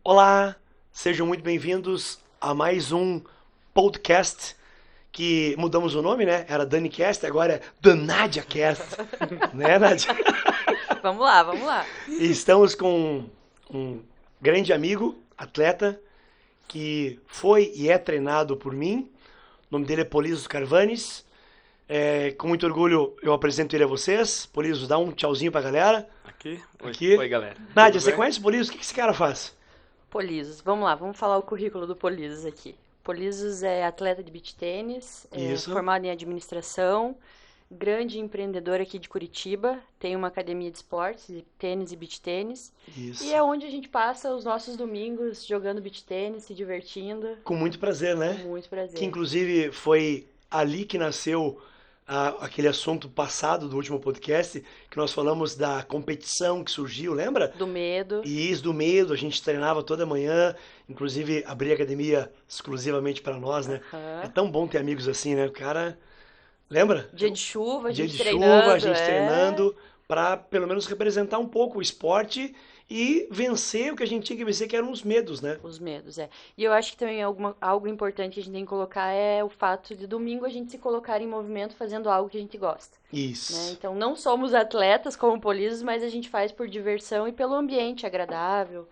Olá, sejam muito bem-vindos a mais um podcast que mudamos o nome, né? Era DaniCast, agora é The NadiaCast, né, Nadia? Vamos lá, vamos lá. E estamos com um grande amigo, atleta, que foi e é treinado por mim. O nome dele é Polizos Carvanes. Com muito orgulho eu apresento ele a vocês. Polizos, dá um tchauzinho pra galera. Aqui? Oi, Aqui. oi galera. Nádia, Tudo você bem? conhece o Polizos? O que esse cara faz? Polisos, vamos lá, vamos falar o currículo do Polisos aqui. Polisos é atleta de beach tênis, Isso. formado em administração, grande empreendedor aqui de Curitiba, tem uma academia de esportes, de tênis e beach tênis, e Isso. é onde a gente passa os nossos domingos jogando beach tênis, se divertindo, Com muito prazer, com né? muito Que prazer. inclusive foi ali que nasceu aquele assunto passado do último podcast, que nós falamos da competição que surgiu, lembra? Do medo. E isso do medo, a gente treinava toda manhã, inclusive abria academia exclusivamente para nós, né? É Aham. tão bom ter amigos assim, né? O cara, lembra? Dia de chuva, a Dia gente de chuva, a treinando, gente treinando para pelo menos representar um pouco o esporte e vencer o que a gente tinha que vencer, que eram os medos, né? os medos, é. E eu acho que também algo importante que a gente tem que colocar é o fato de domingo a gente se colocar em movimento fazendo algo que a gente gosta, né? Isso. Então não somos atletas como polisos, mas a gente faz por diversão e pelo ambiente agradável,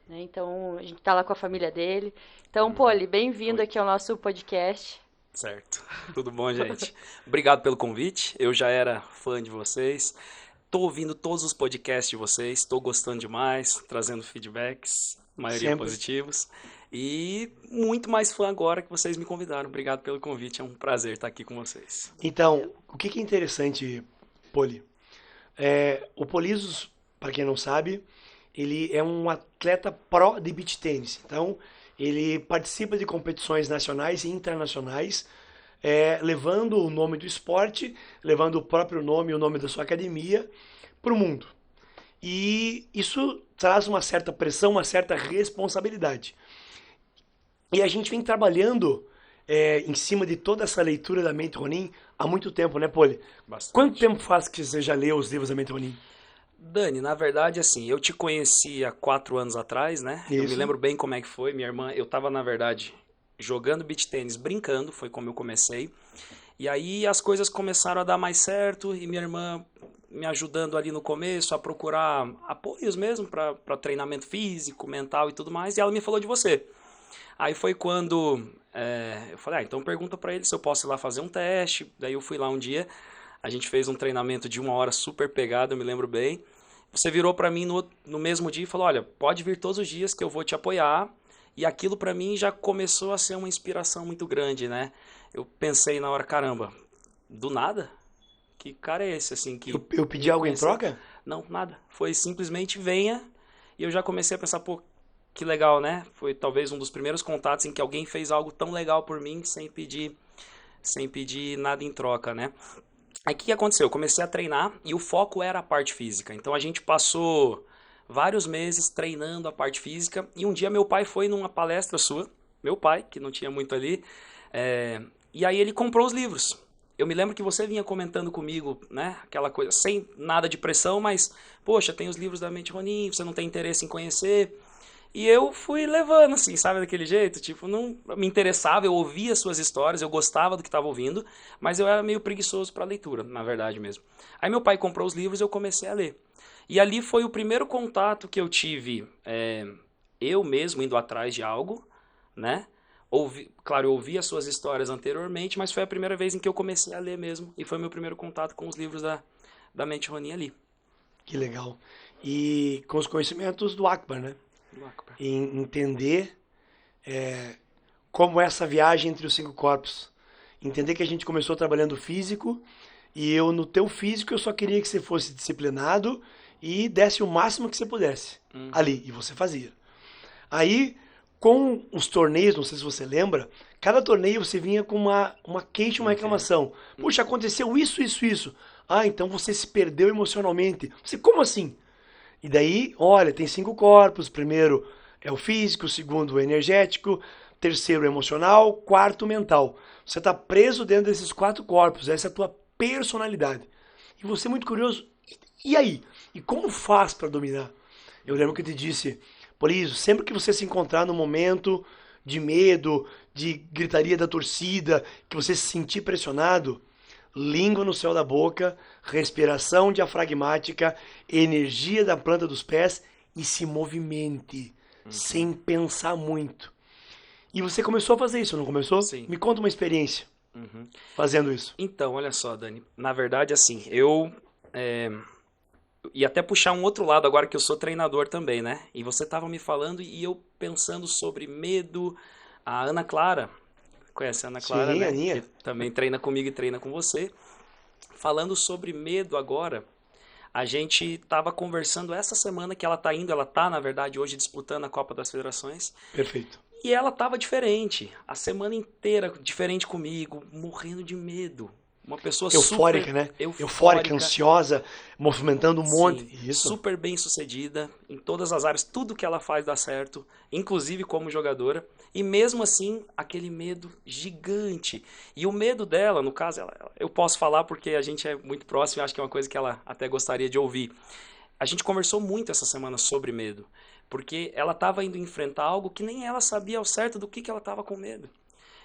né? Então a gente tá lá com a família dele. Então, Poli, bem-vindo Oi, aqui ao nosso podcast. certo. Tudo bom, gente? Obrigado pelo convite. Eu já era fã de vocês. Tô ouvindo todos os podcasts de vocês, tô gostando demais, trazendo feedbacks, maioria Sempre. positivos. E muito mais fã agora que vocês me convidaram. Obrigado pelo convite, é um prazer estar aqui com vocês. Então, o que que é interessante, Poli? O Polisos, para quem não sabe, ele é um atleta pró de beach tennis. Então, ele participa de competições nacionais e internacionais, levando o nome do esporte, levando o próprio nome e o nome da sua academia para o mundo. E isso traz uma certa pressão, uma certa responsabilidade. E a gente vem trabalhando em cima de toda essa leitura da Mente Ronin há muito tempo, né, Poli? Quanto Bastante. tempo faz que você já leu os livros da Mente Ronin? Dani, na verdade, assim, eu te conheci há 4 anos atrás, né? Eu me Isso. lembro bem como é que foi. Minha irmã, eu tava, na verdade, jogando beach tênis, brincando, foi como eu comecei. E aí as coisas começaram a dar mais certo e minha irmã me ajudando ali no começo a procurar apoios mesmo para treinamento físico, mental e tudo mais. E ela me falou de você. Aí foi quando eu falei, então pergunta para ele se eu posso ir lá fazer um teste. Daí eu fui lá um dia, a gente fez um treinamento de 1 hora super pegado, eu me lembro bem. Você virou para mim no mesmo dia e falou, olha, pode vir todos os dias que eu vou te apoiar. E aquilo para mim já começou a ser uma inspiração muito grande, né? Eu pensei na hora, caramba, do nada? Que cara é esse, assim, que Eu pedi me algo em conheceu? troca? Não, nada. Foi simplesmente venha e eu já comecei a pensar, pô, que legal, né? Foi talvez um dos primeiros contatos em que alguém fez algo tão legal por mim sem pedir nada em troca, né? Aí o que aconteceu? Eu comecei a treinar e o foco era a parte física. Então a gente passou vários meses treinando a parte física e um dia meu pai foi numa palestra sua, meu pai, que não tinha muito ali, é, e aí ele comprou os livros. Eu me lembro que você vinha comentando comigo, né? Aquela coisa, sem nada de pressão, mas, poxa, tem os livros da Mente Ronin, você não tem interesse em conhecer. E eu fui levando, assim, sabe, daquele jeito? Tipo, não me interessava, eu ouvia suas histórias, eu gostava do que estava ouvindo, mas eu era meio preguiçoso para leitura, na verdade mesmo. Aí meu pai comprou os livros e eu comecei a ler. E ali foi o primeiro contato que eu tive, eu mesmo indo atrás de algo, né? Claro, eu ouvi as suas histórias anteriormente, mas foi a primeira vez em que eu comecei a ler mesmo. E foi meu primeiro contato com os livros da Mente Ronin ali. Que legal. E com os conhecimentos do Akbar, né? Do Akbar. Em entender como é essa viagem entre os cinco corpos. Entender que a gente começou trabalhando físico e eu no teu físico eu só queria que você fosse disciplinado e desse o máximo que você pudesse Uhum. ali e você fazia. Aí com os torneios, não sei se você lembra, cada torneio você vinha com uma queixa, uma Uma queixa. reclamação. Puxa, aconteceu isso, isso, isso. Ah, então você se perdeu emocionalmente. Você, como assim? E daí, olha, tem cinco corpos. Primeiro é o físico, segundo o energético, terceiro o emocional, quarto o mental. Você está preso dentro desses quatro corpos, essa é a tua personalidade. E você é muito curioso, e aí? E como faz para dominar? Eu lembro que eu te disse, Polício, sempre que você se encontrar no momento de medo, de gritaria da torcida, que você se sentir pressionado, língua no céu da boca, respiração diafragmática, energia da planta dos pés e se movimente, sem pensar muito. E você começou a fazer isso, não começou? Sim. Me conta uma experiência fazendo isso. Então, olha só, Dani. Na verdade, assim, eu ia até puxar um outro lado agora que eu sou treinador também, né? E você estava me falando e eu pensando sobre medo. A Ana Clara, conhece a Ana Clara, Sim, né? Aninha. Que também treina comigo e treina com você. Falando sobre medo agora, a gente estava conversando essa semana que ela tá, na verdade, hoje disputando a Copa das Federações. Perfeito. E ela tava diferente, a semana inteira diferente comigo, morrendo de medo. Uma pessoa Eufórica, super né? eufórica, Ansiosa, movimentando um monte. sim, Isso. super bem sucedida em todas as áreas, tudo que ela faz dá certo, inclusive como jogadora. E mesmo assim, aquele medo gigante. E o medo dela, no caso, eu posso falar porque a gente é muito próximo e acho que é uma coisa que ela até gostaria de ouvir. A gente conversou muito essa semana sobre medo, porque ela estava indo enfrentar algo que nem ela sabia ao certo do que ela estava com medo.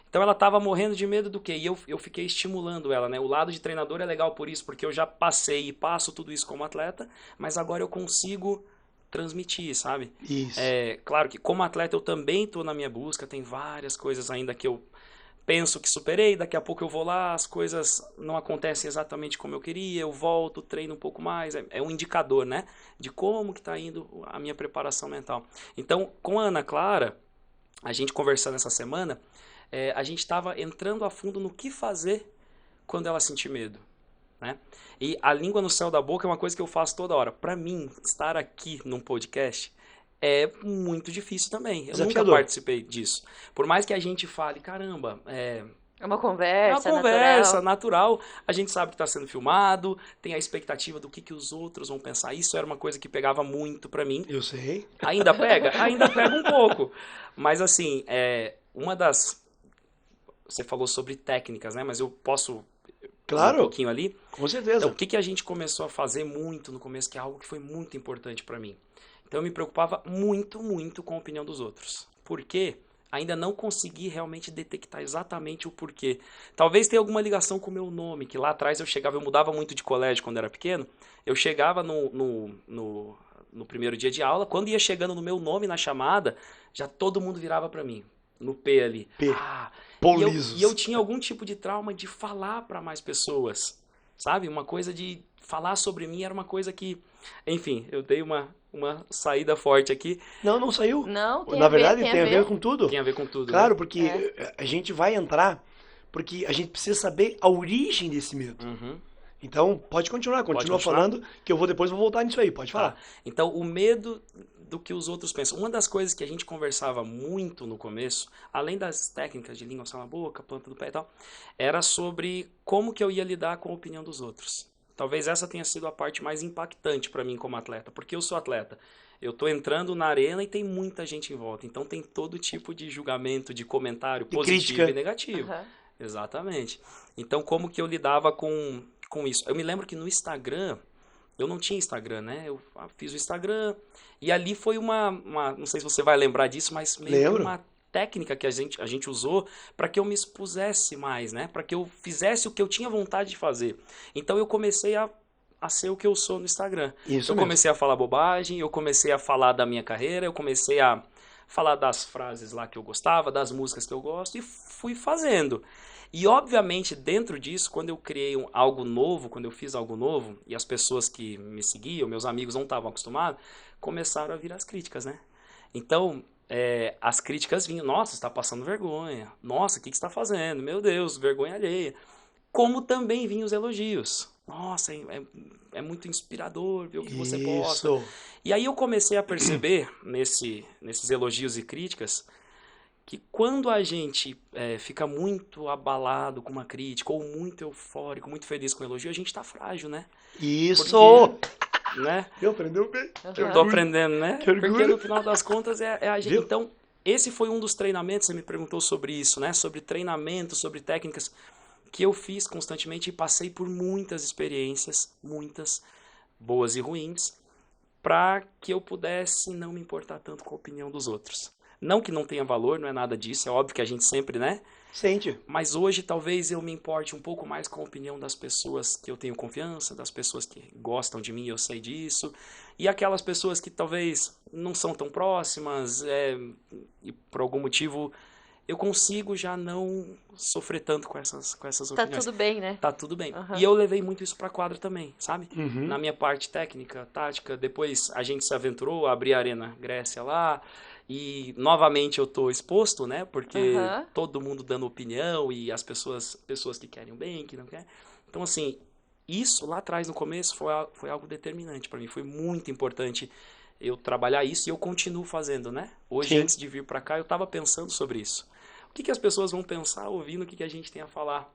Então ela estava morrendo de medo do quê? E eu fiquei estimulando ela, né? O lado de treinador é legal por isso, porque eu já passei e passo tudo isso como atleta, mas agora eu consigo transmitir, sabe? Isso. Claro que como atleta eu também estou na minha busca, tem várias coisas ainda que eu penso que superei, daqui a pouco eu vou lá, as coisas não acontecem exatamente como eu queria, eu volto, treino um pouco mais, é um indicador, né, de como que está indo a minha preparação mental. Então, com a Ana Clara, a gente conversando essa semana, a gente estava entrando a fundo no que fazer quando ela sentir medo, né? E a língua no céu da boca é uma coisa que eu faço toda hora. Para mim, estar aqui num podcast é muito difícil também. Eu nunca participei disso. Por mais que a gente fale, caramba, É uma conversa, natural. A gente sabe que está sendo filmado, tem a expectativa do que os outros vão pensar. Isso era uma coisa que pegava muito para mim. Eu sei. Ainda pega? Ainda pega um pouco. Mas assim, uma das... Você falou sobre técnicas, né? Mas eu posso... Claro. Um pouquinho ali. Com certeza. Então, o que a gente começou a fazer muito no começo, que é algo que foi muito importante para mim. Então eu me preocupava muito, muito com a opinião dos outros. Porque ainda não consegui realmente detectar exatamente o porquê. Talvez tenha alguma ligação com o meu nome, que lá atrás eu mudava muito de colégio quando era pequeno. Eu chegava no primeiro dia de aula, quando ia chegando no meu nome na chamada, já todo mundo virava para mim, no P ali. P. E eu tinha algum tipo de trauma de falar para mais pessoas, sabe? Uma coisa de falar sobre mim era uma coisa que... Enfim, eu dei uma saída forte aqui. Não saiu. Não, Na verdade, tem a ver com tudo. Tem a ver com tudo. Claro, né? porque a gente vai entrar, porque a gente precisa saber a origem desse medo. Uhum. Então, continua falando, que eu depois vou voltar nisso aí, pode falar. Tá. Então, o medo do que os outros pensam. Uma das coisas que a gente conversava muito no começo, além das técnicas de língua na boca, planta do pé e tal, era sobre como que eu ia lidar com a opinião dos outros. Talvez essa tenha sido a parte mais impactante para mim como atleta, porque eu sou atleta. Eu tô entrando na arena e tem muita gente em volta, então tem todo tipo de julgamento, de comentário positivo crítica. e negativo. Uhum. Exatamente. Então, como que eu lidava com isso? Eu me lembro que no Instagram, eu não tinha Instagram, né? Eu fiz o Instagram e ali foi não sei se você vai lembrar disso, mas meio que uma técnica que a gente usou para que eu me expusesse mais, né? Para que eu fizesse o que eu tinha vontade de fazer. Então eu comecei a ser o que eu sou no Instagram. Eu comecei a falar bobagem, eu comecei a falar da minha carreira, eu comecei a falar das frases lá que eu gostava, das músicas que eu gosto e fui fazendo. E obviamente dentro disso, quando eu criei algo novo, quando eu fiz algo novo e as pessoas que me seguiam, meus amigos não estavam acostumados, começaram a vir as críticas, né? Então, as críticas vinham, nossa, você está passando vergonha, nossa, o que você está fazendo? Meu Deus, vergonha alheia. Como também vinham os elogios. Nossa, é muito inspirador ver o que você posta. E aí eu comecei a perceber, nesses elogios e críticas, que quando a gente fica muito abalado com uma crítica, ou muito eufórico, muito feliz com o elogio, a gente está frágil, né? Isso! Porque, né? Eu aprendeu bem. Eu tô aprendendo, né? Que orgulho. Porque no final das contas é a gente. Viu? Então, esse foi um dos treinamentos, você me perguntou sobre isso, né? Sobre treinamento, sobre técnicas que eu fiz constantemente e passei por muitas experiências, muitas boas e ruins, para que eu pudesse não me importar tanto com a opinião dos outros. Não que não tenha valor, não é nada disso, é óbvio que a gente sempre, né? Sente. Mas hoje talvez eu me importe um pouco mais com a opinião das pessoas que eu tenho confiança, das pessoas que gostam de mim, eu sei disso, e aquelas pessoas que talvez não são tão próximas, e por algum motivo eu consigo já não sofrer tanto com essas Tá opiniões. tudo bem, né? Tá tudo bem. Aham. E eu levei muito isso pra quadra também, sabe? Uhum. Na minha parte técnica, tática, depois a gente se aventurou, abri a Arena Grécia lá, e novamente eu tô exposto, né? Porque Aham. todo mundo dando opinião e as pessoas que querem o bem, que não querem. Então, assim, isso lá atrás, no começo, foi algo determinante pra mim. Foi muito importante eu trabalhar isso e eu continuo fazendo, né? Hoje, Sim. antes de vir pra cá, eu tava pensando sobre isso. O que as pessoas vão pensar ouvindo o que a gente tem a falar?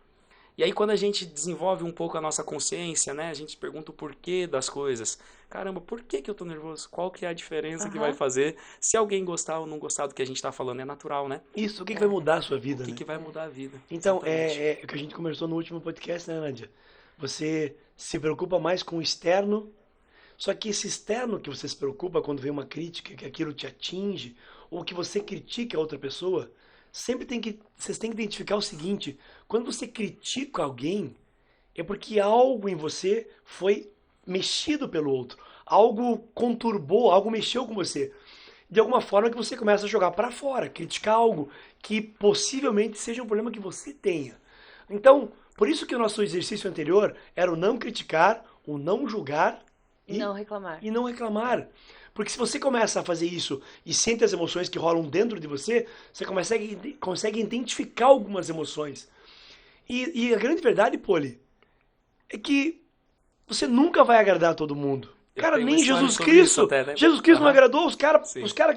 E aí, quando a gente desenvolve um pouco a nossa consciência, né? A gente pergunta o porquê das coisas. Caramba, por que eu tô nervoso? Qual que é a diferença que vai Aham. fazer? Se alguém gostar ou não gostar do que a gente tá falando, é natural, né? Isso, o que vai mudar a sua O vida, né? que vai mudar a vida? Então, Exatamente. é o que a gente conversou no último podcast, né, Nádia? Você se preocupa mais com o externo, só que esse externo que você se preocupa quando vem uma crítica, que aquilo te atinge, ou que você critica a outra pessoa, vocês têm que identificar o seguinte: quando você critica alguém, é porque algo em você foi mexido pelo outro, algo conturbou, algo mexeu com você. De alguma forma que você começa a jogar para fora, criticar algo que possivelmente seja um problema que você tenha. Então, por isso que o nosso exercício anterior era o não criticar, o não julgar Não reclamar. e não reclamar. Porque se você começa a fazer isso e sente as emoções que rolam dentro de você, você consegue identificar algumas emoções. E a grande verdade, Poli, é que você nunca vai agradar todo mundo. Eu Cara, tenho uma nem história Jesus sobre isso Cristo. até, né? Jesus Cristo não Aham. agradou os caras. Sim. Os caras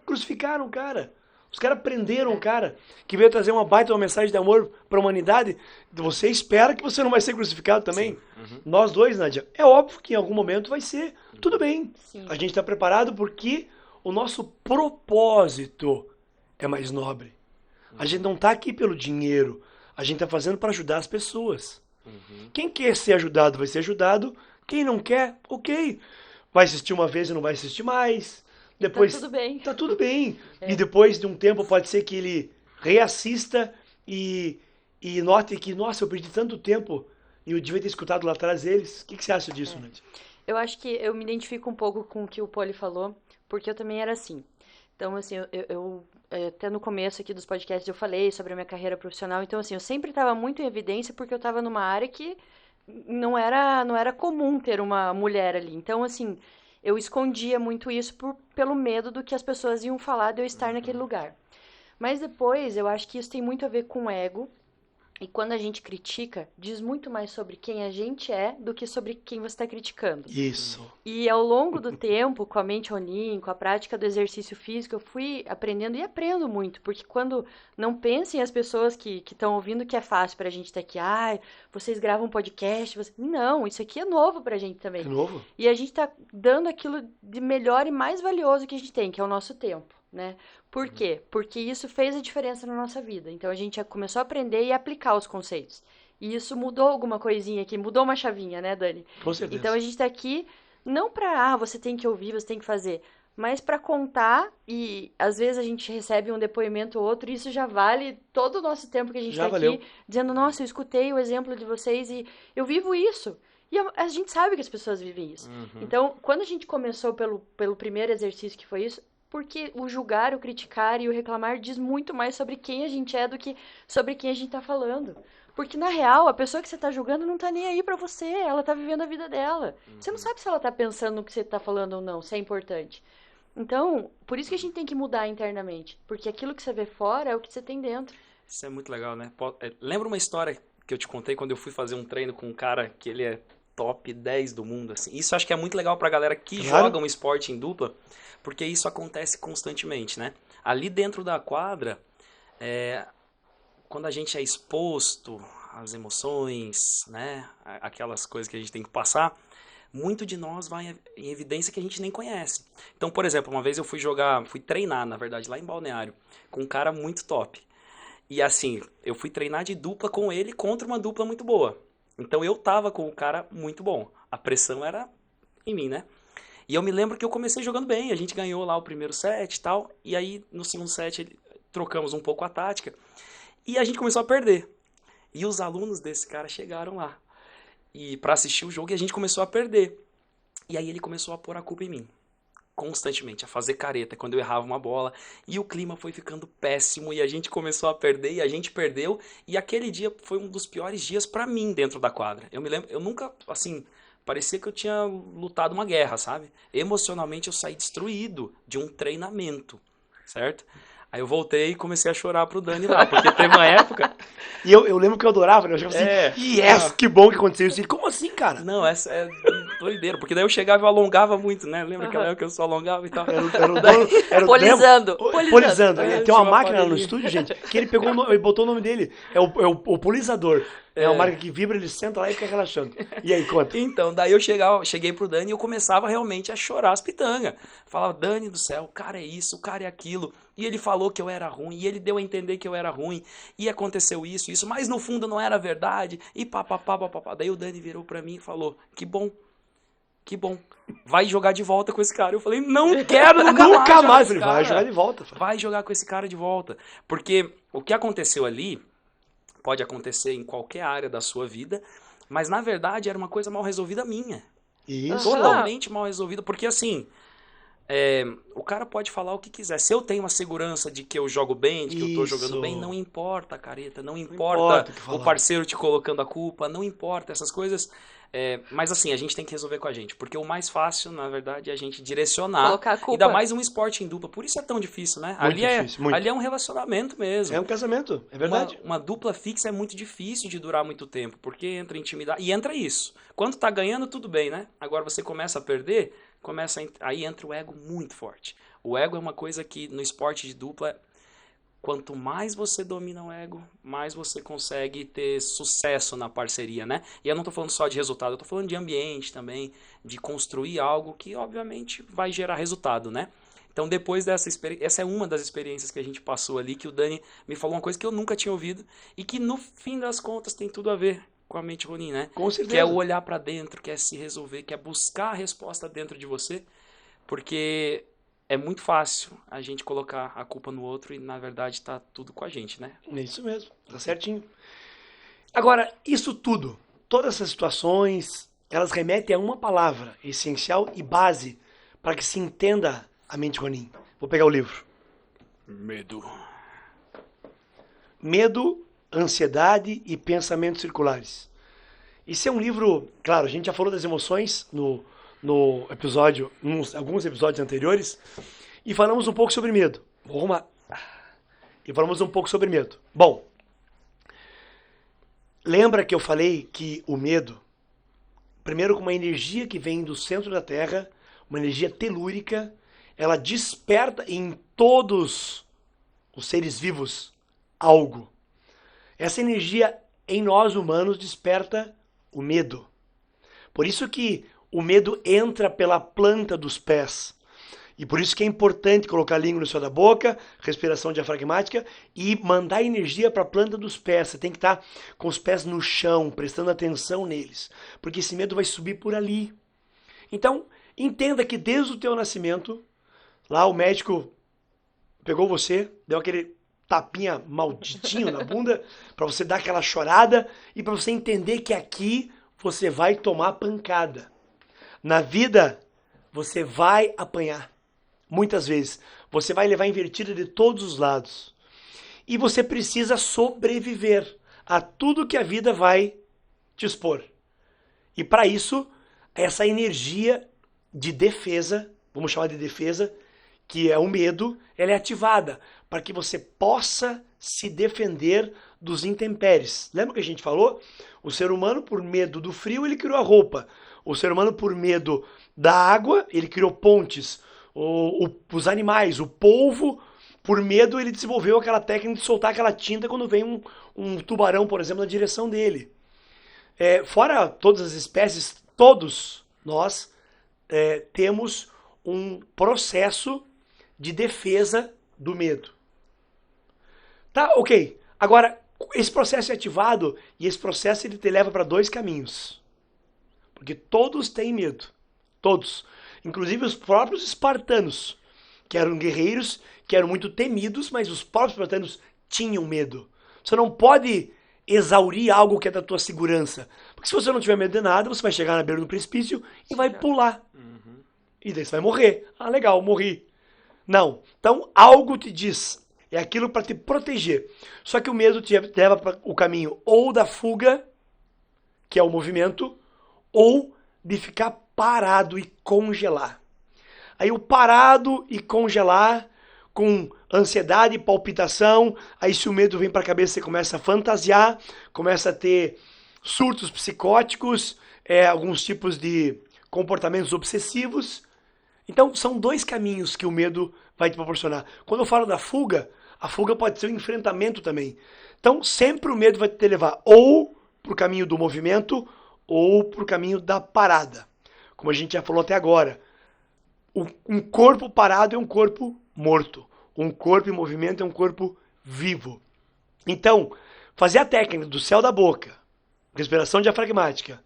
crucificaram o cara. Os caras prenderam o cara que veio trazer uma baita uma mensagem de amor para a humanidade. Você espera que você não vai ser crucificado também. Sim. Uhum. Nós dois, Nádia. É óbvio que em algum momento vai ser. Tudo bem. Sim. A gente está preparado porque o nosso propósito é mais nobre. A gente não está aqui pelo dinheiro. A gente está fazendo para ajudar as pessoas. Uhum. Quem quer ser ajudado vai ser ajudado. Quem não quer, ok. Vai assistir uma vez e não vai assistir mais. Depois, Tá tudo bem. tá tudo bem. É. E depois de um tempo pode ser que ele reassista e note que, nossa, eu perdi tanto tempo e eu devia ter escutado lá atrás eles. O que você acha disso, Nádia? Eu acho que eu me identifico um pouco com o que o Poli falou, porque eu também era assim. Então, assim, até no começo aqui dos podcasts eu falei sobre a minha carreira profissional. Então, assim, eu sempre estava muito em evidência porque eu estava numa área que não era comum ter uma mulher ali. Então, assim, eu escondia muito isso pelo medo do que as pessoas iam falar de eu estar naquele lugar. Mas depois, eu acho que isso tem muito a ver com ego. E quando a gente critica, diz muito mais sobre quem a gente é do que sobre quem você está criticando. Isso. E ao longo do tempo, com a mente Ronin, com a prática do exercício físico, eu fui aprendendo e aprendo muito. Porque quando não pensem as pessoas que estão ouvindo que é fácil pra gente estar aqui, vocês gravam podcast, não, isso aqui é novo pra gente também. De novo? E a gente tá dando aquilo de melhor e mais valioso que a gente tem, que é o nosso tempo, né? Por quê? Porque isso fez a diferença na nossa vida. Então a gente já começou a aprender e aplicar os conceitos. E isso mudou alguma coisinha aqui, mudou uma chavinha, né, Dani? Com certeza. Então a gente tá aqui não pra, você tem que ouvir, você tem que fazer, mas pra contar e às vezes a gente recebe um depoimento ou outro e isso já vale todo o nosso tempo que a gente Já tá valeu. aqui dizendo, nossa, eu escutei o exemplo de vocês e eu vivo isso. E a gente sabe que as pessoas vivem isso. Uhum. Então, quando a gente começou pelo primeiro exercício que foi isso, porque o julgar, o criticar e o reclamar diz muito mais sobre quem a gente é do que sobre quem a gente tá falando. Porque, na real, a pessoa que você tá julgando não tá nem aí pra você, ela tá vivendo a vida dela. Você não sabe se ela tá pensando no que você tá falando ou não, se é importante. Então, por isso que a gente tem que mudar internamente. Porque aquilo que você vê fora é o que você tem dentro. Isso é muito legal, né? Lembra uma história que eu te contei quando eu fui fazer um treino com um cara que ele é top 10 do mundo, assim. Isso eu acho que é muito legal pra galera que Claro. joga um esporte em dupla, porque isso acontece constantemente, né? Ali dentro da quadra, quando a gente é exposto às emoções, né? Aquelas coisas que a gente tem que passar, muito de nós vai em evidência que a gente nem conhece. Então, por exemplo, uma vez eu fui treinar, na verdade, lá em Balneário, com um cara muito top. E assim, eu fui treinar de dupla com ele contra uma dupla muito boa. Então eu tava com um cara muito bom. A pressão era em mim, né? E eu me lembro que eu comecei jogando bem, a gente ganhou lá o primeiro set e tal, e aí no segundo set trocamos um pouco a tática, e a gente começou a perder. E os alunos desse cara chegaram lá e para assistir o jogo e a gente começou a perder. E aí ele começou a pôr a culpa em mim. Constantemente, a fazer careta quando eu errava uma bola, e o clima foi ficando péssimo, e a gente começou a perder, e a gente perdeu, e aquele dia foi um dos piores dias pra mim dentro da quadra. Eu me lembro, eu nunca, assim, parecia que eu tinha lutado uma guerra, sabe? Emocionalmente eu saí destruído de um treinamento, certo? Aí eu voltei e comecei a chorar pro Dani lá, porque teve uma época... E eu lembro que eu adorava, né? Eu achava assim, yes, que bom que aconteceu isso. Como assim, cara? Não, essa é doideira, porque daí eu chegava e eu alongava muito, né? Lembra aquela época que eu só alongava e tal? Era o Polizando. Polizando. É, Tem tinha uma uma máquina no aparelhinho. estúdio, gente, que ele pegou, ele botou o nome dele. É o polizador. É uma marca que vibra, ele senta lá e fica relaxando. E aí, conta. Então, daí cheguei pro Dani e eu começava realmente a chorar as pitangas. Falava, Dani do céu, o cara é isso, o cara é aquilo. E ele falou que eu era ruim, e ele deu a entender que eu era ruim, e aconteceu isso, mas no fundo não era verdade, e papapá. Daí o Dani virou pra mim e falou, que bom, vai jogar de volta com esse cara. Eu falei, não quero Nunca mais. jogar com esse Ele vai cara. jogar de volta. Vai jogar com esse cara de volta. Porque o que aconteceu ali pode acontecer em qualquer área da sua vida, mas na verdade era uma coisa mal resolvida minha. Isso. Totalmente mal resolvida, porque assim, o cara pode falar o que quiser. Se eu tenho a segurança de que eu jogo bem, de que eu tô jogando bem, não importa a careta, não importa o que o falar. parceiro te colocando a culpa, não importa essas coisas. Mas assim, a gente tem que resolver com a gente, porque o mais fácil, na verdade, é a gente direcionar. Colocar a culpa. Ainda mais um esporte em dupla, por isso é tão difícil, né? Muito difícil, muito. Ali é um relacionamento mesmo. É um casamento, é verdade. Uma dupla fixa é muito difícil de durar muito tempo, porque entra intimidade. E entra isso. Quando tá ganhando, tudo bem, né? Agora você começa a perder, aí entra o ego muito forte. O ego é uma coisa que no esporte de dupla, quanto mais você domina o ego, mais você consegue ter sucesso na parceria, né? E eu não tô falando só de resultado, eu tô falando de ambiente também, de construir algo que obviamente vai gerar resultado, né? Então, depois dessa experiência, essa é uma das experiências que a gente passou ali, que o Dani me falou uma coisa que eu nunca tinha ouvido e que, no fim das contas, tem tudo a ver com a mente Ronin, né? Com certeza. Que é o olhar pra dentro, que é se resolver, que é buscar a resposta dentro de você, porque é muito fácil a gente colocar a culpa no outro e, na verdade, tá tudo com a gente, né? É isso mesmo, tá certinho. Agora, isso tudo, todas essas situações, elas remetem a uma palavra essencial e base para que se entenda a mente Ronin. Vou pegar o livro. Medo. Medo, ansiedade e pensamentos circulares. Esse é um livro, claro, a gente já falou das emoções no episódio, alguns episódios anteriores, e falamos um pouco sobre medo. Vou arrumar. E falamos um pouco sobre medo. Bom, lembra que eu falei que o medo, primeiro com uma energia que vem do centro da Terra, uma energia telúrica, ela desperta em todos os seres vivos algo. Essa energia em nós humanos desperta o medo. Por isso que o medo entra pela planta dos pés. E por isso que é importante colocar a língua no céu da boca, respiração diafragmática e mandar energia para a planta dos pés. Você tem que estar com os pés no chão, prestando atenção neles, porque esse medo vai subir por ali. Então, entenda que desde o teu nascimento, lá o médico pegou você, deu aquele tapinha malditinho na bunda, para você dar aquela chorada e para você entender que aqui você vai tomar pancada. Na vida, você vai apanhar. Muitas vezes. Você vai levar invertida de todos os lados. E você precisa sobreviver a tudo que a vida vai te expor. E para isso, essa energia de defesa, vamos chamar de defesa, que é o medo, ela é ativada para que você possa se defender dos intempéries. Lembra que a gente falou? O ser humano, por medo do frio, ele criou a roupa. O ser humano, por medo da água, ele criou pontes. Os animais, o polvo, por medo, ele desenvolveu aquela técnica de soltar aquela tinta quando vem um tubarão, por exemplo, na direção dele. Fora todas as espécies, todos nós temos um processo de defesa do medo. Tá, ok. Agora, esse processo é ativado e esse processo ele te leva para dois caminhos. Porque todos têm medo. Todos. Inclusive os próprios espartanos, que eram guerreiros, que eram muito temidos, mas os próprios espartanos tinham medo. Você não pode exaurir algo que é da tua segurança. Porque se você não tiver medo de nada, você vai chegar na beira do precipício e vai pular. E daí você vai morrer. Ah, legal, morri. Não. Então, algo te diz. É aquilo para te proteger. Só que o medo te leva para o caminho ou da fuga, que é o movimento, ou de ficar parado e congelar. Aí o parado e congelar, com ansiedade e palpitação, aí se o medo vem para a cabeça, você começa a fantasiar, começa a ter surtos psicóticos, alguns tipos de comportamentos obsessivos. Então, são dois caminhos que o medo vai te proporcionar. Quando eu falo da fuga, a fuga pode ser um enfrentamento também. Então, sempre o medo vai te levar ou para o caminho do movimento ou para o caminho da parada. Como a gente já falou até agora, um corpo parado é um corpo morto. Um corpo em movimento é um corpo vivo. Então, fazer a técnica do céu da boca, respiração diafragmática,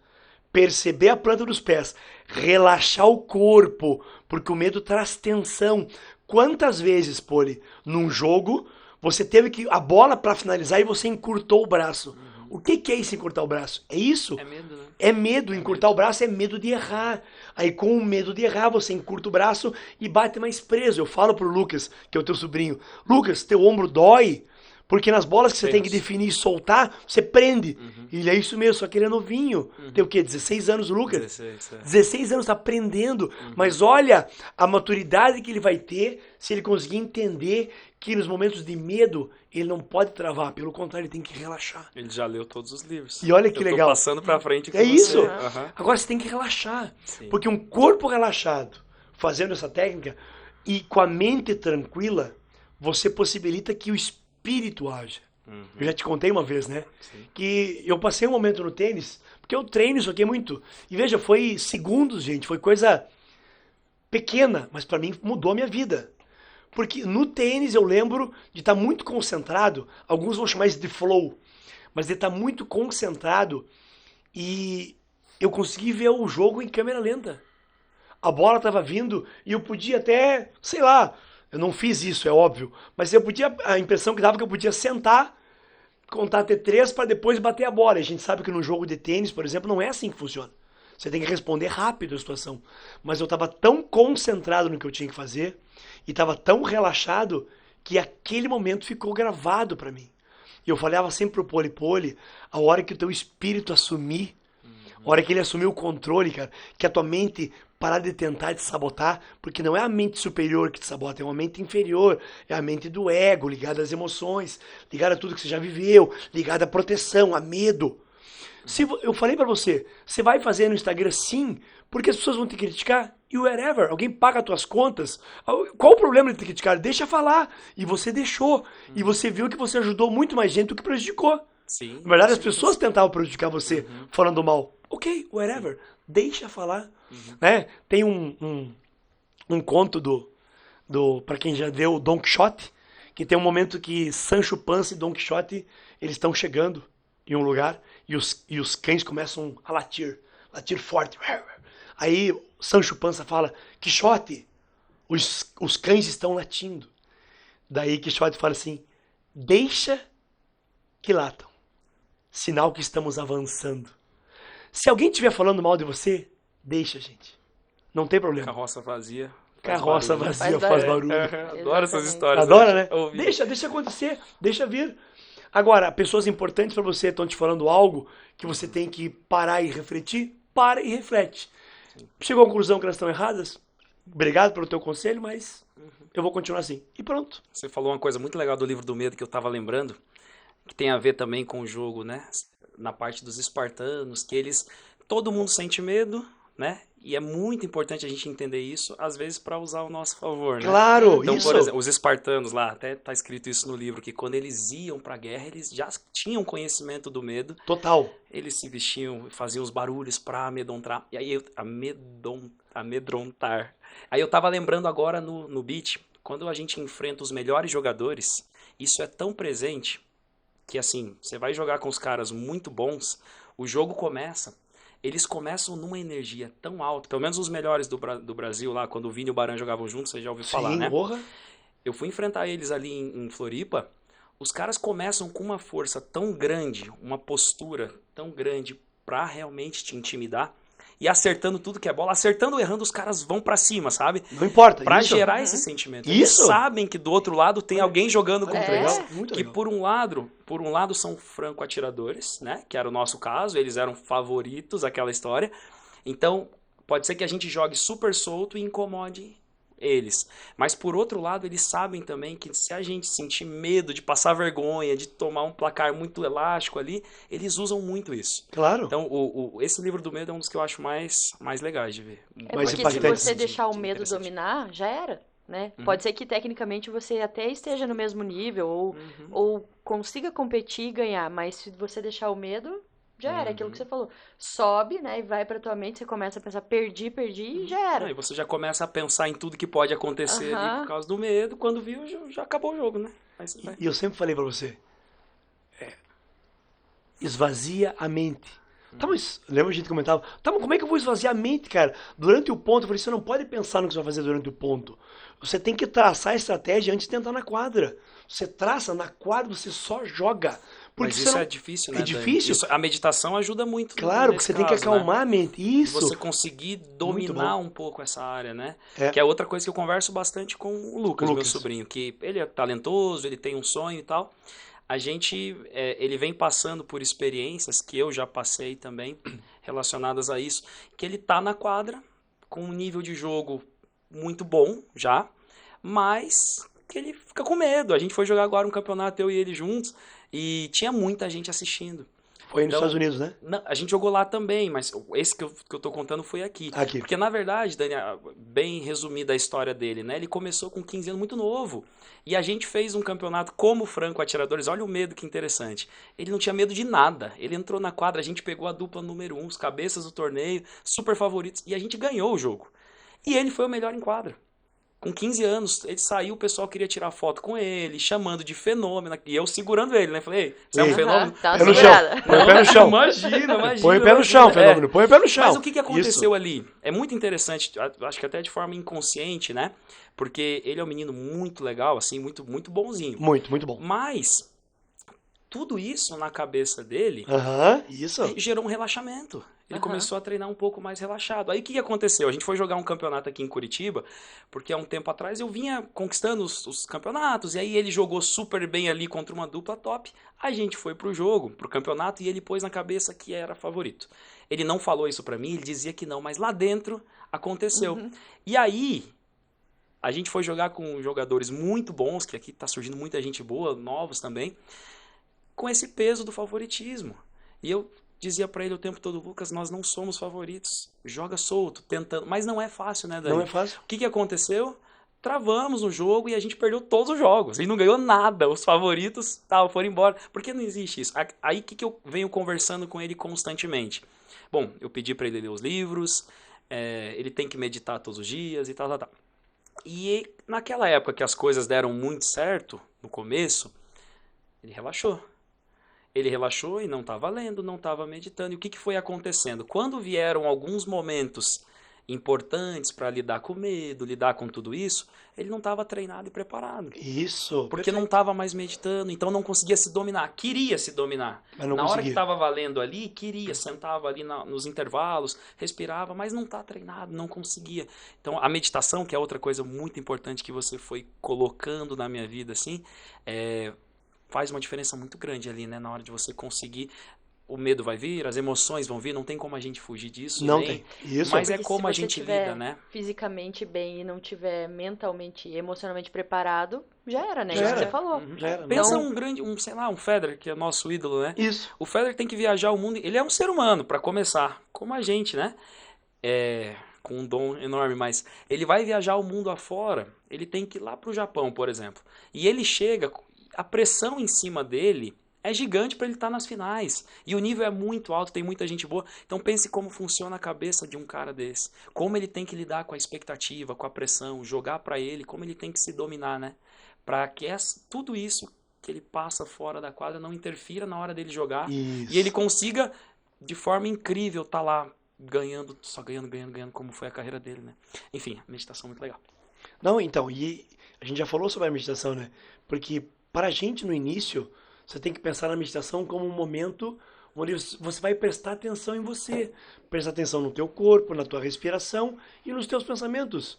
perceber a planta dos pés, relaxar o corpo, porque o medo traz tensão. Quantas vezes, Poli, num jogo, você teve que a bola para finalizar e você encurtou o braço? O que é isso, encurtar o braço? É isso? É medo, né? É medo. Encurtar o braço é medo de errar. Aí, com o medo de errar, você encurta o braço e bate mais preso. Eu falo pro Lucas, que é o teu sobrinho, Lucas, teu ombro dói, porque nas bolas que você tem que definir e soltar, você prende. E ele é isso mesmo, só que ele é novinho. Tem o quê? 16 anos, o Lucas? 16, 16 anos, tá aprendendo. Mas olha a maturidade que ele vai ter se ele conseguir entender que nos momentos de medo ele não pode travar, pelo contrário, ele tem que relaxar. Ele já leu todos os livros. E olha que Eu legal. tô passando pra frente com É isso. você. Agora você tem que relaxar. Sim. Porque um corpo relaxado, fazendo essa técnica, e com a mente tranquila, você possibilita que o espírito haja. Eu já te contei uma vez, né? Sim. Que eu passei um momento no tênis, porque eu treino isso aqui muito. E veja, foi segundos, gente, foi coisa pequena, mas pra mim mudou a minha vida. Porque no tênis eu lembro de estar muito concentrado, alguns vão chamar isso de flow, mas de estar muito concentrado e eu consegui ver o jogo em câmera lenta. A bola estava vindo e eu podia até, sei lá, eu não fiz isso, é óbvio, mas eu podia, a impressão que dava que eu podia sentar, contar até 3 para depois bater a bola. E a gente sabe que no jogo de tênis, por exemplo, não é assim que funciona. Você tem que responder rápido a situação. Mas eu estava tão concentrado no que eu tinha que fazer e estava tão relaxado que aquele momento ficou gravado para mim. E eu falava sempre pro Poli, a hora que o teu espírito assumir, a hora que ele assumir o controle, cara, que a tua mente parar de tentar te sabotar, porque não é a mente superior que te sabota, é uma mente inferior, é a mente do ego, ligada às emoções, ligada a tudo que você já viveu, ligada à proteção, a medo. Se eu falei pra você, você vai fazer no Instagram sim, porque as pessoas vão te criticar, e whatever, alguém paga as tuas contas. Qual o problema de te criticar? Deixa falar. E você deixou. E você viu que você ajudou muito mais gente do que prejudicou. Sim. Na verdade, as pessoas tentavam prejudicar você falando mal. Ok, whatever. Deixa falar. Né? Tem um conto para quem já deu Don Quixote, que tem um momento que Sancho Panza e Don Quixote eles estão chegando em um lugar e os cães começam a latir forte. Aí Sancho Panza fala, Quixote, os cães estão latindo. Daí Quixote fala assim, deixa que latam, sinal que estamos avançando. Se alguém estiver falando mal de você, deixa, gente. Não tem problema. Carroça vazia. Carroça vazia faz barulho. Adoro essas histórias. Adora, né? Ouvir. Deixa acontecer, deixa vir. Agora, pessoas importantes para você estão te falando algo que você tem que parar e refletir, para e reflete. Chegou à conclusão que elas estão erradas? Obrigado pelo teu conselho, mas eu vou continuar assim. E pronto. Você falou uma coisa muito legal do livro do medo que eu tava lembrando, que tem a ver também com o jogo, né? Na parte dos espartanos, que eles... Todo mundo sente medo, né? E é muito importante a gente entender isso, às vezes para usar ao nosso favor, né? Claro, então, isso. por exemplo, os espartanos lá, até tá escrito isso no livro, que quando eles iam pra guerra, eles já tinham conhecimento do medo. Total. Eles se vestiam, faziam os barulhos pra amedrontar. E aí, amedrontar. Aí eu tava lembrando agora no beat, quando a gente enfrenta os melhores jogadores, isso é tão presente que assim, você vai jogar com os caras muito bons, o jogo começa, eles começam numa energia tão alta, pelo menos os melhores do Brasil lá, quando o Vini e o Baran jogavam juntos, você já ouviu falar, né? Porra. Eu fui enfrentar eles ali em Floripa, os caras começam com uma força tão grande, uma postura tão grande pra realmente te intimidar, e acertando tudo que é bola, acertando ou errando, os caras vão pra cima, sabe? Não importa. Pra isso. gerar esse sentimento. Eles Isso. sabem que do outro lado tem alguém jogando contra eles. Legal, muito Que legal. por um lado são franco-atiradores, né? Que era o nosso caso, eles eram favoritos daquela história. Então, pode ser que a gente jogue super solto e incomode eles. Mas por outro lado, eles sabem também que se a gente sentir medo de passar vergonha, de tomar um placar muito elástico ali, eles usam muito isso. Claro. Então, esse livro do medo é um dos que eu acho mais legais de ver. É Mais porque se impactante. você deixar o medo Interessante. dominar, já era, né? Pode ser que tecnicamente você até esteja no mesmo nível ou consiga competir e ganhar, mas se você deixar o medo, já era, aquilo que você falou. Sobe, né, e vai pra tua mente, você começa a pensar, perdi e já era. Aí você já começa a pensar em tudo que pode acontecer ali por causa do medo. Quando viu, já acabou o jogo, né? Aí você vai. E eu sempre falei pra você, esvazia a mente. Tá, mas lembra a gente comentava, tá, mas como é que eu vou esvaziar a mente, cara? Durante o ponto, eu falei, você não pode pensar no que você vai fazer durante o ponto. Você tem que traçar a estratégia antes de entrar na quadra. Você traça, na quadra você só joga. Porque Mas você isso não- é difícil, né, É difícil? Dani? A meditação ajuda muito Claro, que nesse você tem que caso, né? acalmar a mente. Isso. Você conseguir dominar bom. um pouco essa área, né? É. Que é outra coisa que eu converso bastante com o Lucas, O meu Lucas. sobrinho, que ele é talentoso, ele tem um sonho e tal. A gente, ele vem passando por experiências que eu já passei também, relacionadas a isso, que ele tá na quadra, com um nível de jogo muito bom já, mas que ele fica com medo. A gente foi jogar agora um campeonato, eu e ele juntos, e tinha muita gente assistindo. Foi nos Então, Estados Unidos, né? Não, a gente jogou lá também, mas esse que eu tô contando foi aqui. Aqui. Porque, na verdade, Dani, bem resumida a história dele, né? Ele começou com 15 anos, muito novo. E a gente fez um campeonato como franco-atiradores. Olha o medo, que interessante. Ele não tinha medo de nada. Ele entrou na quadra, a gente pegou a dupla número 1, os cabeças do torneio, super favoritos, e a gente ganhou o jogo. E ele foi o melhor em quadra. Com 15 anos, ele saiu, o pessoal queria tirar foto com ele, chamando de fenômeno. E eu segurando ele, né? Falei, ei, você é um Ei. fenômeno? Tá uma Pé no chão. segurada. Põe o pé no chão. Imagina. Põe o pé no chão, imagina. fenômeno. Põe o pé no chão. Mas o que aconteceu Isso. ali? É muito interessante, acho que até de forma inconsciente, né? Porque ele é um menino muito legal, assim, muito, muito bonzinho. Muito, muito bom. Mas tudo isso na cabeça dele Aham, isso. gerou um relaxamento. Ele começou a treinar um pouco mais relaxado. Aí o que aconteceu? A gente foi jogar um campeonato aqui em Curitiba, porque há um tempo atrás eu vinha conquistando os campeonatos, e aí ele jogou super bem ali contra uma dupla top. A gente foi pro jogo, pro campeonato, e ele pôs na cabeça que era favorito. Ele não falou isso pra mim, ele dizia que não, mas lá dentro aconteceu. E aí, a gente foi jogar com jogadores muito bons, que aqui tá surgindo muita gente boa, novos também, com esse peso do favoritismo. E eu dizia pra ele o tempo todo, Lucas, nós não somos favoritos. Joga solto, tentando. Mas não é fácil, né, Dani? Não é fácil. O que aconteceu? Travamos no jogo e a gente perdeu todos os jogos. A gente não ganhou nada. Os favoritos foram embora. Por que não existe isso? Aí o que eu venho conversando com ele constantemente? Bom, eu pedi pra ele ler os livros, ele tem que meditar todos os dias e tal. E naquela época que as coisas deram muito certo, no começo, ele relaxou. Ele relaxou e não estava lendo, não estava meditando. E o que foi acontecendo? Quando vieram alguns momentos importantes para lidar com medo, lidar com tudo isso, ele não estava treinado e preparado. Isso. Porque não estava mais meditando, então não conseguia se dominar. Queria se dominar. Mas não Na hora que conseguia. estava valendo ali, queria, sentava ali nos intervalos, respirava, mas não está treinado, não conseguia. Então a meditação, que é outra coisa muito importante que você foi colocando na minha vida, assim, faz uma diferença muito grande ali, né? Na hora de você conseguir, o medo vai vir, as emoções vão vir, não tem como a gente fugir disso. Não nem, tem. Isso. Mas Porque é como se a você gente tiver lida, né? fisicamente bem e não tiver mentalmente e emocionalmente preparado, já era, né? Já Isso que era. você falou. Já era. Pensa Não. sei lá, um Federer, que é nosso ídolo, né? Isso. O Federer tem que viajar o mundo, ele é um ser humano, para começar, como a gente, né? Com um dom enorme, mas ele vai viajar o mundo afora, ele tem que ir lá pro Japão, por exemplo. E ele chega, a pressão em cima dele é gigante para ele estar nas finais. E o nível é muito alto, tem muita gente boa. Então pense como funciona a cabeça de um cara desse. Como ele tem que lidar com a expectativa, com a pressão, jogar para ele, como ele tem que se dominar, né? Para que tudo isso que ele passa fora da quadra não interfira na hora dele jogar. Isso. E ele consiga de forma incrível tá lá ganhando, só ganhando, como foi a carreira dele, né? Enfim, meditação muito legal. Não, então, e a gente já falou sobre a meditação, né? Porque para a gente no início, você tem que pensar na meditação como um momento onde você vai prestar atenção em você, prestar atenção no teu corpo, na tua respiração e nos teus pensamentos.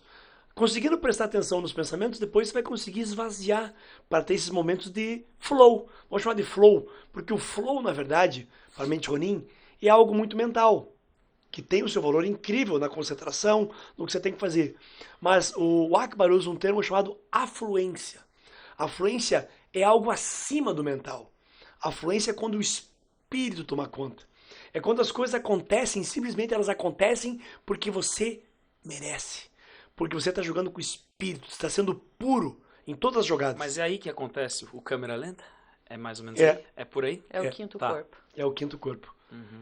Conseguindo prestar atenção nos pensamentos, depois você vai conseguir esvaziar para ter esses momentos de flow. Vamos chamar de flow, porque o flow, na verdade, para a mente Ronin, é algo muito mental, que tem o seu valor incrível na concentração, no que você tem que fazer. Mas o Akbar usa um termo chamado afluência. Afluência é algo acima do mental. Afluência é quando o espírito toma conta. É quando as coisas acontecem, simplesmente elas acontecem porque você merece. Porque você está jogando com o espírito, está sendo puro em todas as jogadas. Mas é aí que acontece o câmera lenta? É mais ou menos É. aí? É por aí? É o quinto tá. corpo. É o quinto corpo.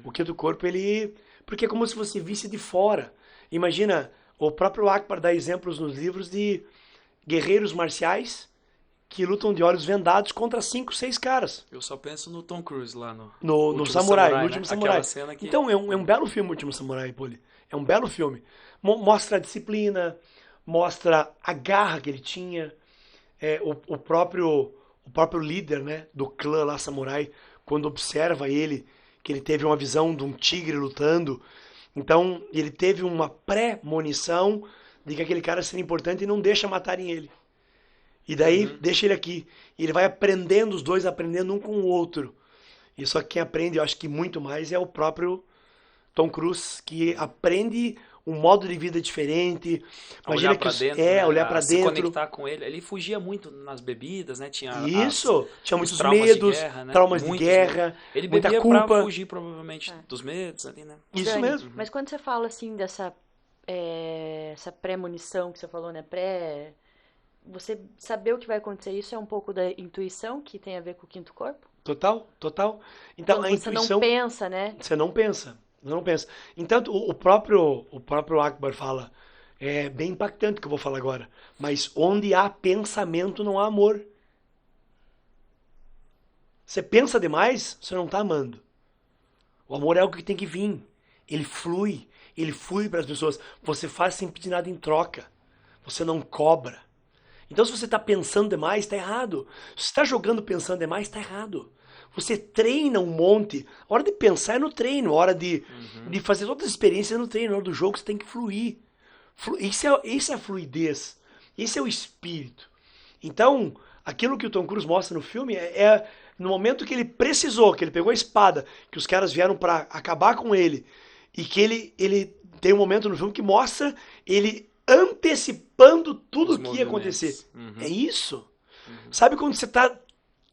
O quinto corpo, ele... Porque é como se você visse de fora. Imagina, o próprio Akbar dá exemplos nos livros de guerreiros marciais que lutam de olhos vendados contra 5, 6 caras. Eu só penso no Tom Cruise lá no No Último Samurai, no né? Último Samurai. Aquela cena que... Então, é um belo filme, O Último Samurai, Poli. É um belo filme. Mostra a disciplina, mostra a garra que ele tinha. O próprio líder, né, do clã lá, Samurai, quando observa ele, que ele teve uma visão de um tigre lutando. Então, ele teve uma pré-monição de que aquele cara seria importante e não deixa matarem ele. E daí, deixa ele aqui. E ele vai aprendendo, os dois aprendendo um com o outro. E só que quem aprende, eu acho que muito mais, é o próprio Tom Cruise, que aprende um modo de vida diferente. Imagina olhar pra dentro, olhar para se dentro. conectar com ele. Ele fugia muito nas bebidas, né? Tinha Tinha muitos traumas medos, de guerra, né? traumas Muitos, de guerra, né? Ele muita bebia culpa. pra fugir, provavelmente, dos medos ali, né? Isso Dani, mesmo. Mas quando você fala assim dessa essa pré-munição que você falou, né? Você saber o que vai acontecer, isso é um pouco da intuição que tem a ver com o quinto corpo? Total, total. Então, Quando a você intuição... não pensa, né? Você não pensa. Não pensa. Então, o próprio Akbar fala, é bem impactante o que eu vou falar agora, mas onde há pensamento não há amor. Você pensa demais, você não está amando. O amor é algo que tem que vir. Ele flui para as pessoas. Você faz sem pedir nada em troca. Você não cobra. Então, se você está pensando demais, está errado. Se você está jogando pensando demais, está errado. Você treina um monte. A hora de pensar é no treino. A hora de fazer todas as experiências é no treino. A hora do jogo você tem que fluir. Isso é a fluidez. Esse é o espírito. Então, aquilo que o Tom Cruise mostra no filme é no momento que ele precisou, que ele pegou a espada, que os caras vieram para acabar com ele, e que ele tem um momento no filme que mostra ele antecipando tudo o que ia acontecer. É isso. Sabe quando você tá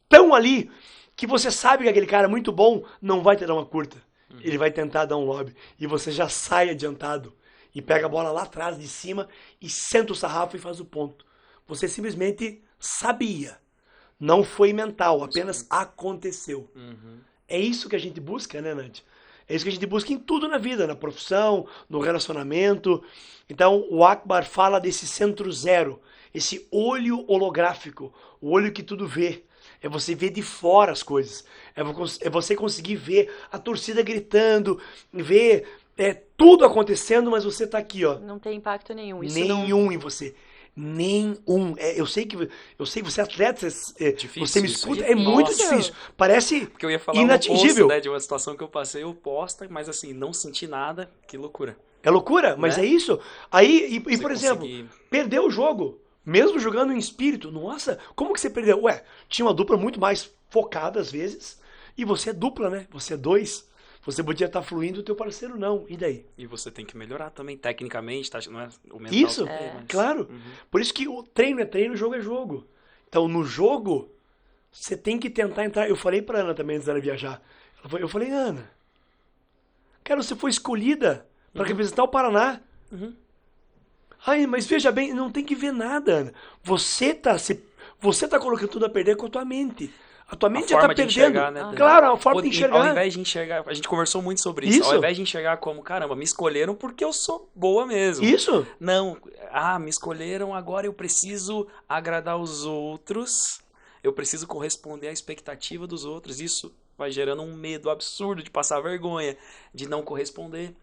tão ali que você sabe que aquele cara muito bom não vai te dar uma curta. Ele vai tentar dar um lobby. E você já sai adiantado. E pega a bola lá atrás, de cima, e senta o sarrafo e faz o ponto. Você simplesmente sabia. Não foi mental, apenas aconteceu. É isso que a gente busca, né, Nath? É isso que a gente busca em tudo na vida, na profissão, no relacionamento. Então, o Akbar fala desse centro zero, esse olho holográfico, o olho que tudo vê. É você ver de fora as coisas. É você conseguir ver a torcida gritando, ver tudo acontecendo, mas você tá aqui, ó. Não tem impacto nenhum. Isso Nenhum em você. Nenhum. Eu sei que você é atleta, Difícil você me isso. escuta, é muito Difícil. difícil. Parece Porque eu ia falar inatingível. o oposto, né, de uma situação que eu passei oposta, mas assim, não senti nada. Que loucura. É loucura, mas Né? é isso. Aí, e Você por exemplo, conseguir- perdeu o jogo, mesmo jogando em espírito. Nossa, como que você perdeu? Ué, tinha uma dupla muito mais focada às vezes, e você é dupla, né? Você é dois. Você podia estar fluindo, o teu parceiro não. E daí? E você tem que melhorar também, tecnicamente, tá? Não é o mental. Isso, que tem, mas- claro. Por isso que o treino é treino, o jogo é jogo. Então, no jogo, você tem que tentar entrar. Eu falei pra Ana também antes dela viajar. Eu falei, Ana, cara, você foi escolhida para representar o Paraná. Ai, mas veja bem, não tem que ver nada, Ana. Você tá colocando tudo a perder com a tua mente. A tua mente já tá forma de perdendo. enxergar, né? Claro, a forma de Ao enxergar. invés de enxergar, a gente conversou muito sobre isso. Isso. Ao invés de enxergar como, caramba, me escolheram porque eu sou boa mesmo. Isso. Não, me escolheram, agora eu preciso agradar os outros, eu preciso corresponder à expectativa dos outros. Isso vai gerando um medo absurdo de passar vergonha, de não corresponder.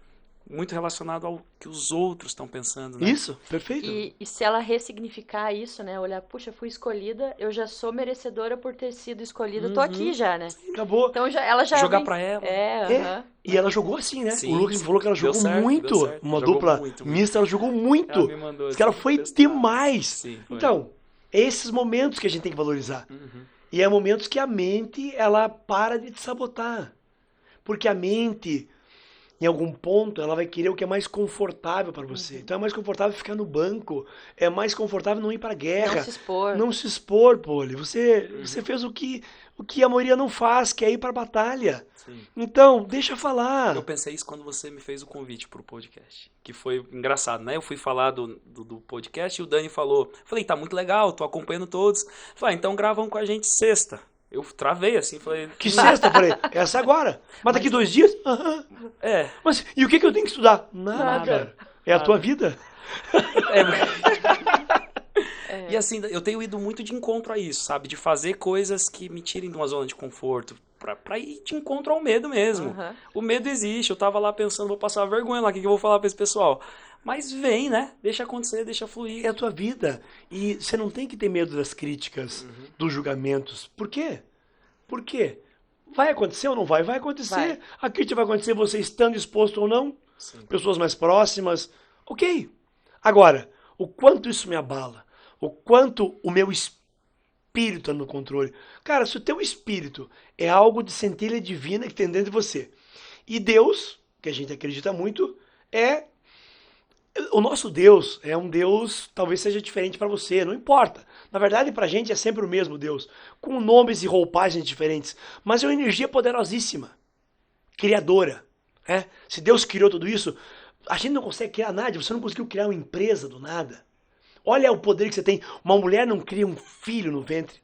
Muito relacionado ao que os outros estão pensando, né? Isso, perfeito. E se ela ressignificar isso, né? Olhar, puxa, fui escolhida, eu já sou merecedora por ter sido escolhida, tô aqui já, né? Acabou. Então ela já Jogar vem... pra ela. E ela jogou assim, né? Sim, O Lucas falou que ela deu jogou certo, muito. deu certo. Uma Jogou dupla muito. mista, ela jogou muito. Ela me mandou Esse cara assim, foi testar. demais. Sim, foi. Então, esses momentos que a gente tem que valorizar. E é momentos que a mente, ela para de te sabotar. Porque a mente, em algum ponto, ela vai querer o que é mais confortável para você. Então é mais confortável ficar no banco, é mais confortável não ir para a guerra. Não se expor. Não se expor, Poli. Você fez o que a maioria não faz, que é ir para a batalha. Sim. Então, deixa falar. Eu pensei isso quando você me fez o convite pro podcast. Que foi engraçado, né? Eu fui falar do podcast e o Dani falou. Falei, tá muito legal, tô acompanhando todos. Falei, então gravam com a gente sexta. Eu travei assim, falei... Que sexta, falei, essa agora. Mas daqui 2 dias? Aham. É. Mas e o que eu tenho que estudar? Nada. É a tua vida? E assim, eu tenho ido muito de encontro a isso, sabe? De fazer coisas que me tirem de uma zona de conforto. Pra ir de encontro ao medo mesmo. O medo existe. Eu tava lá pensando, vou passar vergonha lá, o que eu vou falar pra esse pessoal? Mas vem, né? Deixa acontecer, deixa fluir. É a tua vida. E você não tem que ter medo das críticas, dos julgamentos. Por quê? Por quê? Vai acontecer ou não vai? Vai acontecer. Vai. A crítica vai acontecer você estando exposto ou não. Sim. Pessoas mais próximas. Ok. Agora, o quanto isso me abala. O quanto o meu espírito está no controle. Cara, se o teu espírito é algo de centelha divina que tem dentro de você. E Deus, que a gente acredita muito, é... O nosso Deus é um Deus, talvez seja diferente para você, não importa. Na verdade, para a gente é sempre o mesmo Deus, com nomes e roupagens diferentes, mas é uma energia poderosíssima, criadora. Né? Se Deus criou tudo isso, a gente não consegue criar nada, você não conseguiu criar uma empresa do nada. Olha o poder que você tem. Uma mulher não cria um filho no ventre,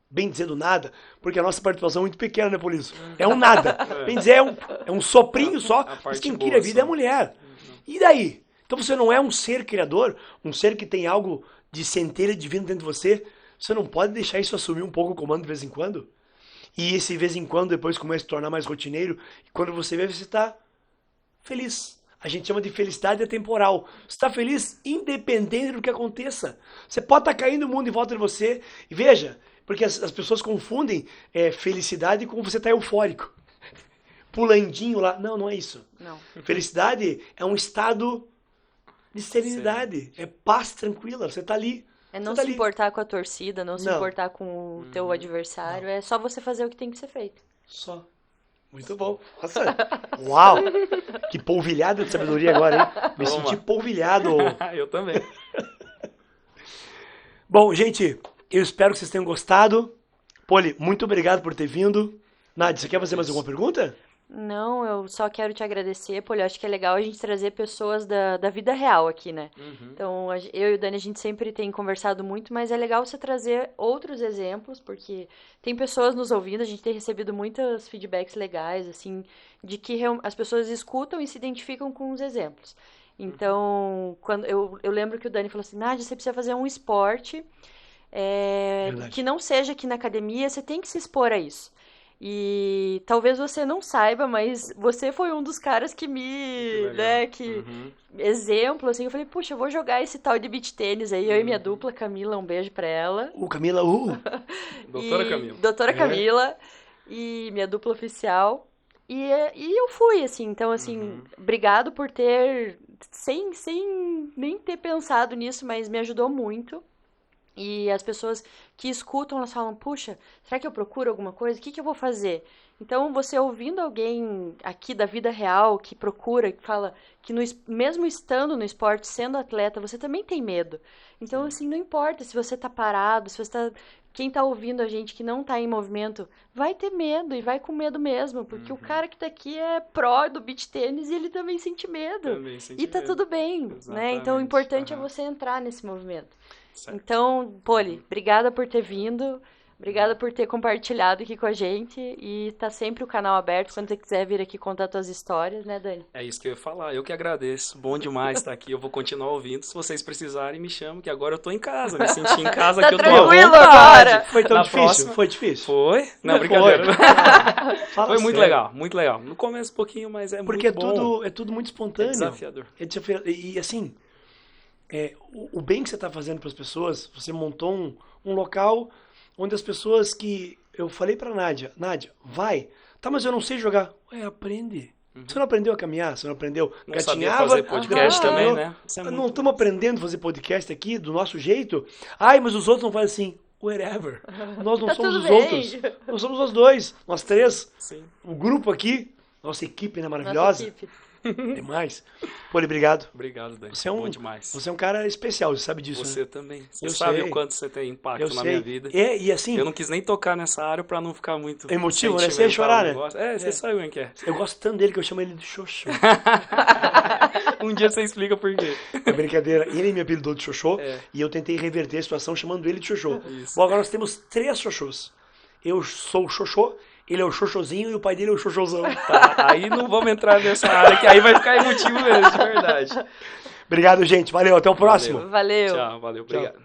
bem dizendo nada, porque a nossa participação é muito pequena, né, por isso? É um nada. Bem dizer, é um soprinho só, mas quem cria a vida é a mulher. E daí? Então você não é um ser criador, um ser que tem algo de centelha divina dentro de você. Você não pode deixar isso assumir um pouco o comando de vez em quando? E esse vez em quando depois começa a se tornar mais rotineiro. E quando você vê, você está feliz. A gente chama de felicidade atemporal. Você está feliz independente do que aconteça. Você pode estar caindo o mundo em volta de você. E veja, porque as pessoas confundem felicidade com você estar eufórico. Pulandinho lá. Não, não é isso. Não. Felicidade é um estado de serenidade. É paz tranquila. Você está ali. É não Você tá se ali. importar com a torcida, não se Não. importar com o teu adversário. É só você fazer o que tem que ser feito. Só. Muito bom. Nossa. Uau. Que polvilhada de sabedoria agora, hein? Me Toma. senti polvilhado. Eu também. Bom, gente, eu espero que vocês tenham gostado. Poli, muito obrigado por ter vindo. Nádia, você quer fazer mais alguma pergunta? Não, eu só quero te agradecer, Poli. Eu acho que é legal a gente trazer pessoas da vida real aqui, né? Então, eu e o Dani, a gente sempre tem conversado muito, mas é legal você trazer outros exemplos, porque tem pessoas nos ouvindo, a gente tem recebido muitos feedbacks legais, assim, de que as pessoas escutam e se identificam com os exemplos. Então, quando eu lembro que o Dani falou assim, Nádia, você precisa fazer um esporte Verdade. que não seja aqui na academia, você tem que se expor a isso. E talvez você não saiba, mas você foi um dos caras que me, né, exemplo, assim, eu falei, puxa, eu vou jogar esse tal de beach tênis aí, eu e minha dupla, Camila, um beijo pra ela. Camila, Doutora Camila. Doutora Camila, e minha dupla oficial, e eu fui, assim, então, assim, obrigado por ter, sem nem ter pensado nisso, mas me ajudou muito. E as pessoas que escutam, elas falam, puxa, será que eu procuro alguma coisa? O que eu vou fazer? Então, você ouvindo alguém aqui da vida real que procura, que fala que mesmo estando no esporte, sendo atleta, você também tem medo. Então, assim, não importa se você tá parado, se você tá... Quem tá ouvindo a gente que não tá em movimento, vai ter medo e vai com medo mesmo, porque o cara que tá aqui é pró do beach tênis e ele também sente medo. Também sente E tá medo. tudo bem, né? Então, o Exatamente. importante é você entrar nesse movimento. Certo. Então, Poli, obrigada por ter vindo. Obrigada por ter compartilhado aqui com a gente e tá sempre o canal aberto quando você quiser vir aqui contar suas histórias, né, Dani? É isso que eu ia falar. Eu que agradeço. Bom demais estar aqui. Eu vou continuar ouvindo. Se vocês precisarem, me chamam, que agora eu tô em casa. Me senti em casa Tá que eu tô à tranquilo vontade. agora? Foi tão Na difícil? próxima- Foi difícil? Foi? Não, Foi. brincadeira. Fala Foi muito sério. legal, muito legal. No começo um pouquinho, mas é Porque muito bom. é tudo muito É espontâneo. desafiador. É desafiador. E assim, o bem que você está fazendo para as pessoas, você montou um local onde as pessoas que... Eu falei para Nádia, vai. Tá, mas eu não sei jogar. Ué, aprende. Você não aprendeu a caminhar? Você não aprendeu? Não sabia Gatinhava? fazer podcast Aham. também, né? Isso é Não muito... estamos aprendendo a fazer podcast aqui do nosso jeito? Ai, mas os outros não fazem assim. Whatever. Nós não Tá somos tudo os bem. outros. Nós somos nós dois. Nós três. Sim. O grupo aqui. Nossa equipe, né? Nossa Maravilhosa. equipe. Demais. Poli, obrigado. Obrigado, Dani. Você é Bom demais. Você é um cara especial, você sabe disso, Você né? também. Você Eu sabe sei. o quanto você tem impacto Eu na sei. minha vida. E assim, Eu não quis nem tocar nessa área pra não ficar muito Emotivo, né? Você sentimental ia chorar, o né? negócio. É, você sabe quem que é. eu gosto tanto dele que eu chamo ele de Xoxô. Um dia você explica por quê. É brincadeira. Ele me apelidou de Xoxô É. e eu tentei reverter a situação chamando ele de Xoxô. Isso. Bom, agora nós temos 3 Xoxôs. Eu sou o Xoxô, ele é o Xoxôzinho e o pai dele é o Xoxôzão. Tá, aí não vamos entrar nessa área, que aí vai ficar emotivo mesmo, de verdade. Obrigado, gente. Valeu. Até o próximo. Valeu. Valeu. Tchau, valeu, obrigado.